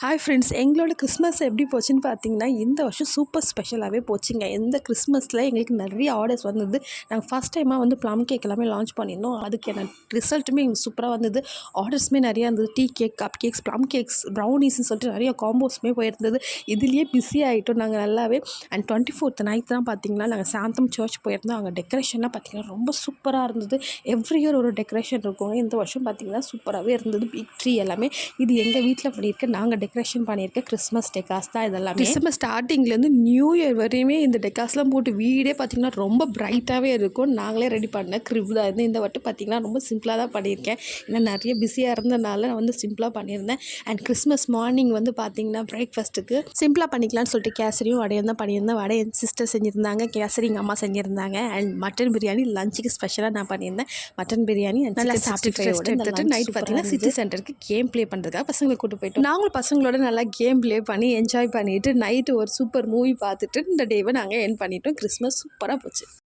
Hi friends, எங்களோட Christmas எப்படி போச்சுன்னு பார்த்தீங்கன்னா, இந்த வருஷம் சூப்பர் ஸ்பெஷலாகவே போச்சுங்க. இந்த கிறிஸ்மஸில் எங்களுக்கு நிறைய ஆர்டர்ஸ் வந்தது. நாங்கள் ஃபஸ்ட் டைமாக வந்து ப்ளம் கேக் எல்லாமே லான்ச் பண்ணியிருந்தோம். அதுக்கான ரிசல்ட்டுமே எங்களுக்கு சூப்பராக வந்தது. ஆர்டர்ஸுமே நிறையா இருந்தது. Tea cake, cup cakes, plum cakes, ப்ரௌனிஸ்ன்னு சொல்லிட்டு நிறைய காம்போஸுமே போயிருந்தது. இதுலேயே பிஸி ஆகிட்டோம் நாங்கள் நல்லாவே. அண்ட் 24th நைட் தான் பார்த்தீங்கன்னா நாங்கள் சாந்தம் சர்ச் போயிருந்தோம். அங்கே டெக்கரேஷன்லாம் பார்த்தீங்கன்னா ரொம்ப சூப்பராக இருந்தது. எவ்ரி இயர் ஒரு டெக்கரேஷன் இருக்கும். இந்த வருஷம் பார்த்தீங்கன்னா சூப்பராகவே இருந்தது. பிக் ட்ரீ எல்லாமே இது எங்கள் வீட்டில் பண்ணியிருக்க நாங்கள் டெக்கரேஷன் பண்ணியிருக்கேன். கிறிஸ்மஸ் டெக்காஸ் தான் இதெல்லாம். டிசம்பர் ஸ்டார்டிங்லேருந்து நியூ இயர் வரையுமே இந்த டெக்காஸ்லாம் போட்டு வீடே பார்த்திங்கன்னா ரொம்ப பிரைட்டாகவே இருக்கும். நாங்களே ரெடி பண்ண கிரிப் தான் இது. இந்த வட்டம் பார்த்திங்கன்னா ரொம்ப சிம்பிளாக தான் பண்ணியிருக்கேன். ஏன்னா நிறைய பிஸியாக இருந்ததுனால நான் வந்து சிம்பிளாக பண்ணியிருந்தேன். அண்ட் கிறிஸ்மஸ் மார்னிங் வந்து பார்த்திங்கன்னா பிரேக்ஃபாஸ்ட்டுக்கு சிம்பிளாக பண்ணிக்கலாம்னு சொல்லிட்டு கேசரியும் வடையும் தான் பண்ணியிருந்தேன். வடை என் சிஸ்டர் செஞ்சுருந்தாங்க, கேசரி எங்கள் அம்மா செஞ்சுருந்தாங்க. அண்ட் மட்டன் பிரியாணி லஞ்சுக்கு ஸ்பெஷலாக நான் பண்ணியிருந்தேன். மட்டன் பிரியாணி நல்லா சாப்பிட்டு எடுத்துகிட்டு நைட் பார்த்திங்கன்னா சிட்டி சென்டருக்கு கேம் ப்ளே பண்ணுறதுக்காக பசங்களை கூட்டு போயிட்டோம். நாங்களும் பசங்களோட நல்லா கேம் ப்ளே பண்ணி என்ஜாய் பண்ணிவிட்டு நைட்டு ஒரு சூப்பர் மூவி பார்த்துட்டு இந்த டேவை நாங்கள் எண்ட் பண்ணிட்டோம். கிறிஸ்மஸ் சூப்பராக போச்சு.